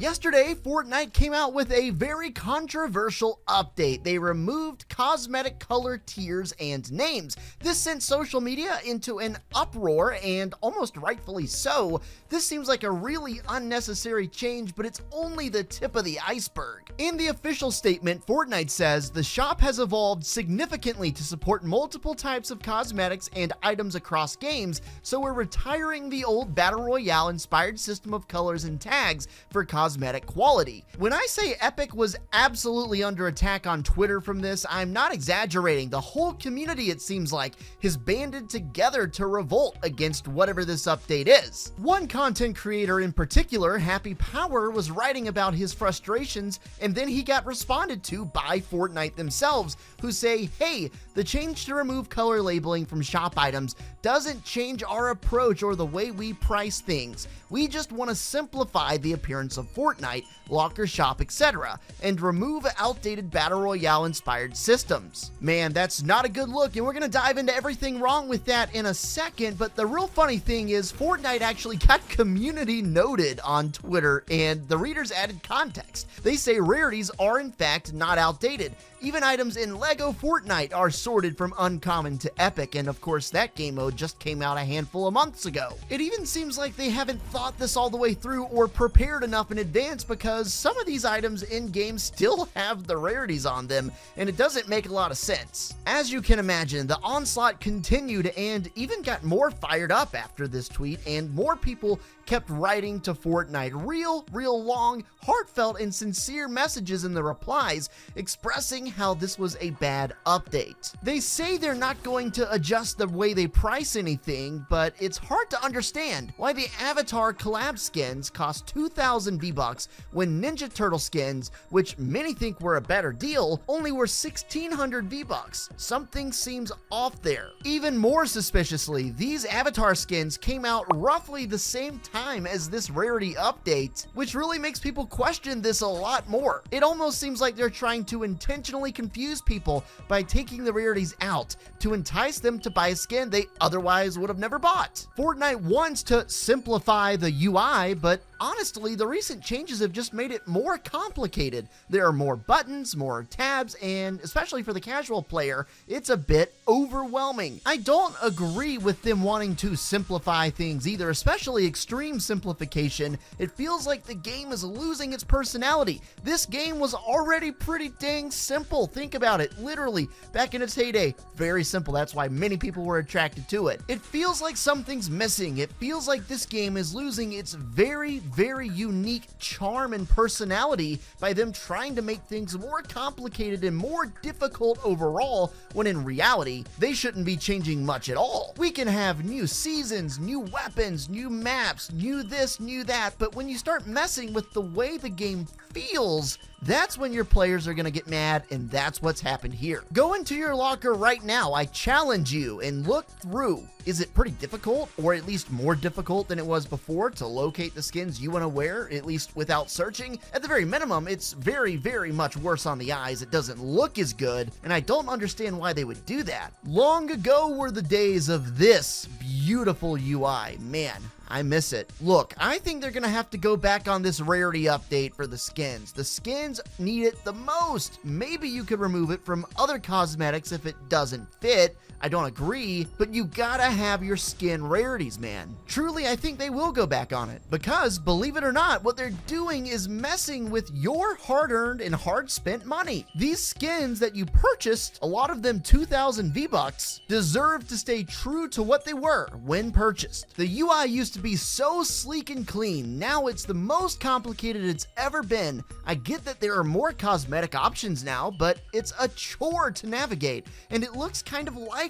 Yesterday, Fortnite came out with a very controversial update. They removed cosmetic color tiers and names. This sent social media into an uproar, and almost rightfully so. This seems like a really unnecessary change, but it's only the tip of the iceberg. In the official statement, Fortnite says the shop has evolved significantly to support multiple types of cosmetics and items across games, so we're retiring the old Battle Royale inspired system of colors and tags for cosmetic quality. When I say Epic was absolutely under attack on Twitter from this, I'm not exaggerating. The whole community, it seems like, has banded together to revolt against whatever this update is. One content creator in particular, Happy Power, was writing about his frustrations, and then he got responded to by Fortnite themselves, who say, hey, the change to remove color labeling from shop items doesn't change our approach or the way we price things. We just want to simplify the appearance of Fortnite, locker shop, etc., and remove outdated Battle Royale inspired systems. Man, that's not a good look, and we're going to dive into everything wrong with that in a second, but the real funny thing is Fortnite actually got community noted on Twitter, and the readers added context. They say rarities are in fact not outdated. Even items in LEGO Fortnite are sorted from uncommon to epic, and of course that game mode just came out a handful of months ago. It even seems like they haven't thought this all the way through or prepared enough in advance, because some of these items in-game still have the rarities on them, and it doesn't make a lot of sense. As you can imagine, the onslaught continued and even got more fired up after this tweet, and more people kept writing to Fortnite real long, heartfelt, and sincere messages in the replies expressing how this was a bad update. They say they're not going to adjust the way they price anything, but it's hard to understand why the Avatar collab skins cost 2,000 V-Bucks when Ninja Turtle skins, which many think were a better deal, only were 1,600 V-Bucks. Something seems off there. Even more suspiciously, these Avatar skins came out roughly the same time as this rarity update, which really makes people question this a lot more. It almost seems like they're trying to intentionally confuse people by taking the rarities out to entice them to buy a skin they otherwise would have never bought. Fortnite wants to simplify the UI, but honestly, the recent changes have just made it more complicated. There are more buttons, more tabs, and especially for the casual player, it's a bit overwhelming. I don't agree with them wanting to simplify things either, especially extreme simplification. It feels like the game is losing its personality. This game was already pretty dang simple. Think about it. Literally, back in its heyday, very simple. That's why many people were attracted to it. It feels like something's missing. It feels like this game is losing its very unique charm and personality by them trying to make things more complicated and more difficult overall, when in reality, they shouldn't be changing much at all. We can have new seasons, new weapons, new maps, new this, new that, but when you start messing with the way the game feels, that's when your players are going to get mad, and that's what's happened here. Go into your locker right now, I challenge you, and look through. Is it pretty difficult, or at least more difficult than it was before, to locate the skins you want to wear, at least without searching? At the very minimum, it's very much worse on the eyes. It doesn't look as good, and I don't understand why they would do that. Long ago were the days of this beautiful UI. Man, I miss it. Look, I think they're gonna have to go back on this rarity update for the skins. The skins need it the most. Maybe you could remove it from other cosmetics if it doesn't fit. I don't agree, but you gotta have your skin rarities, man. Truly, I think they will go back on it, because, believe it or not, what they're doing is messing with your hard-earned and hard-spent money. These skins that you purchased, a lot of them 2,000 V-Bucks, deserve to stay true to what they were when purchased. The UI used to be so sleek and clean. Now it's the most complicated it's ever been. I get that there are more cosmetic options now, but it's a chore to navigate, and it looks kind of lifeless.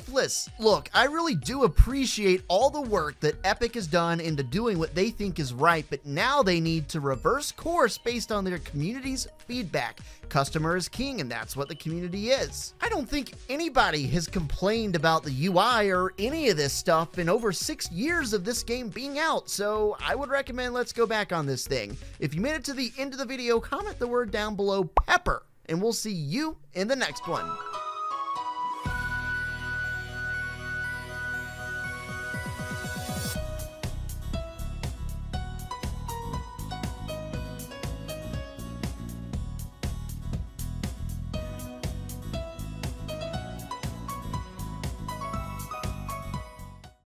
Look, I really do appreciate all the work that Epic has done into doing what they think is right, but now they need to reverse course based on their community's feedback. Customer is king, and that's what the community is. I don't think anybody has complained about the UI or any of this stuff in over 6 years of this game being out, so I would recommend let's go back on this thing. If you made it to the end of the video, comment the word down below, pepper, and we'll see you in the next one.